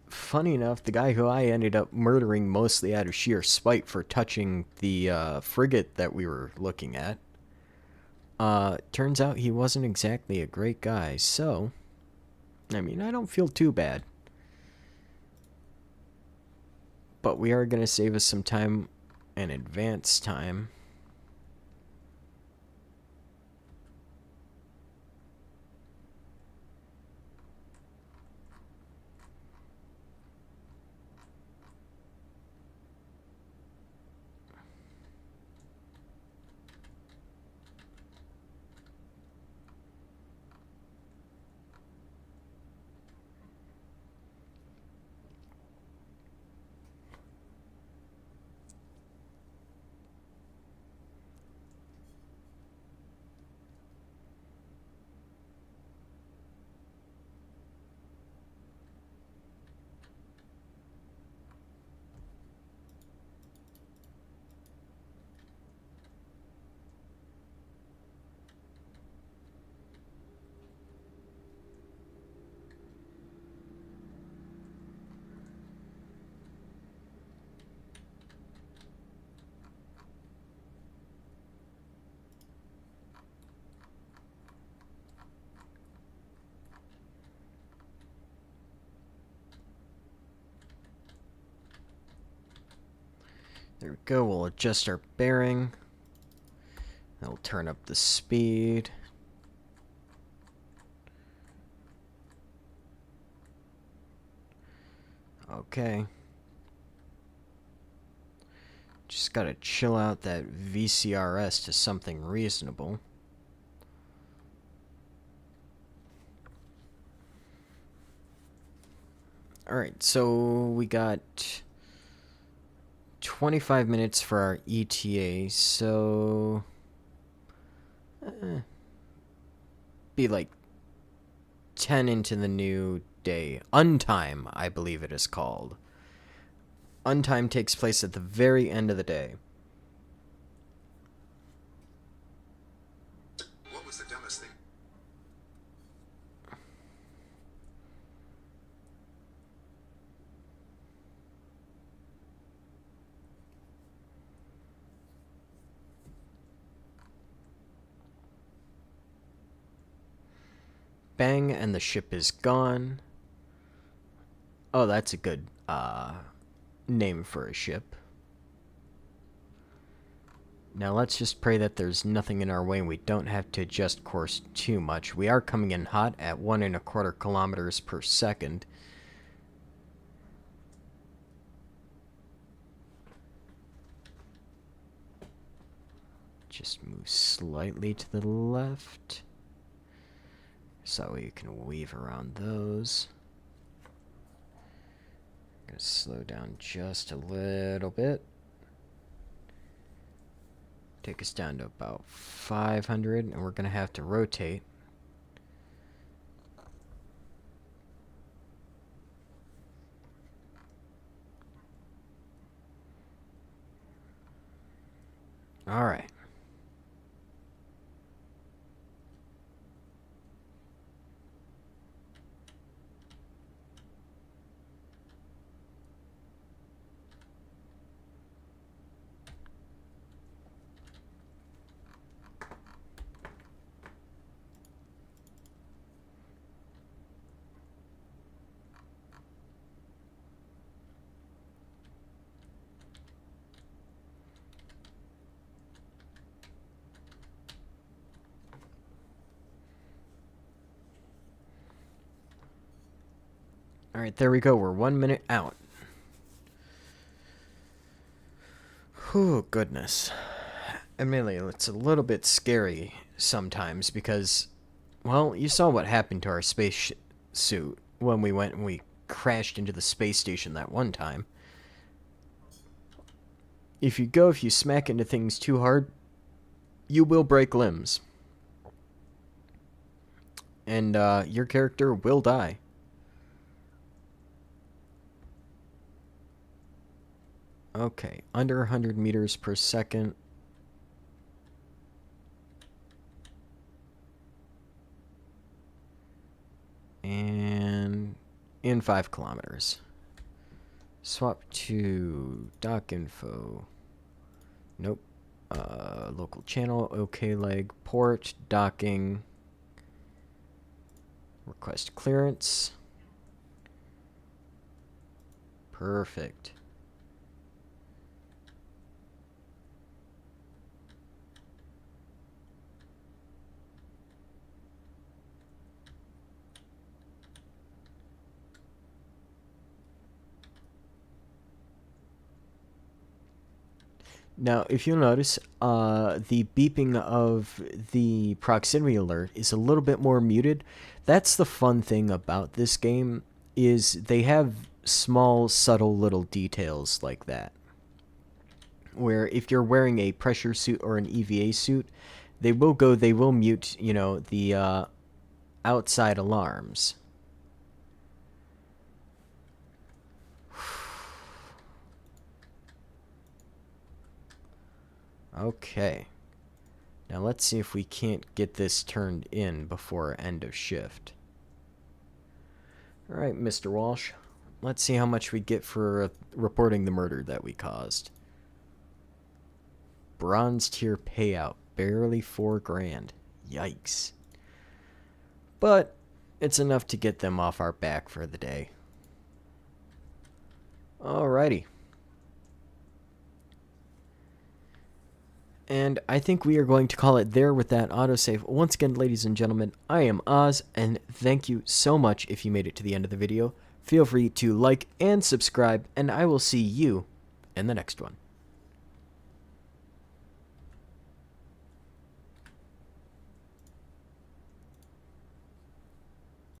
funny enough, the guy who I ended up murdering mostly out of sheer spite for touching the frigate that we were looking at, turns out he wasn't exactly a great guy. So I mean, I don't feel too bad. But we are going to save us some time and advance time. There we go. We'll adjust our bearing. That'll turn up the speed. Okay. Just gotta chill out that VCRS to something reasonable. Alright, so we got 25 minutes for our ETA, so be like 10 into the new day. Untime, I believe it is called. Untime takes place at the very end of the day. What was the dumbest thing? Bang, and the ship is gone. Oh, that's a good name for a ship. Now let's just pray that there's nothing in our way and we don't have to adjust course too much. We are coming in hot at 1.25 kilometers per second. Just move slightly to the left. So you can weave around those. Gonna slow down just a little bit. Take us down to about 500, and we're gonna have to rotate. All right. All right, there we go. We're 1 minute out. Whew, goodness. Admittedly, it's a little bit scary sometimes because, well, you saw what happened to our space suit when we went and we crashed into the space station that one time. If you smack into things too hard, you will break limbs. And your character will die. Okay, under 100 meters per second. And in 5 kilometers. Swap to dock info. Nope. Local channel, okay leg, port, docking. Request clearance. Perfect. Now, if you'll notice, the beeping of the proximity alert is a little bit more muted. That's the fun thing about this game, is they have small, subtle little details like that. Where if you're wearing a pressure suit or an EVA suit, they will mute, the outside alarms. Okay. Now let's see if we can't get this turned in before end of shift. Alright, Mr. Walsh. Let's see how much we get for reporting the murder that we caused. Bronze tier payout. Barely $4,000. Yikes. But it's enough to get them off our back for the day. Alrighty. And I think we are going to call it there with that autosave. Once again, ladies and gentlemen, I am Oz, and thank you so much if you made it to the end of the video. Feel free to like and subscribe, and I will see you in the next one.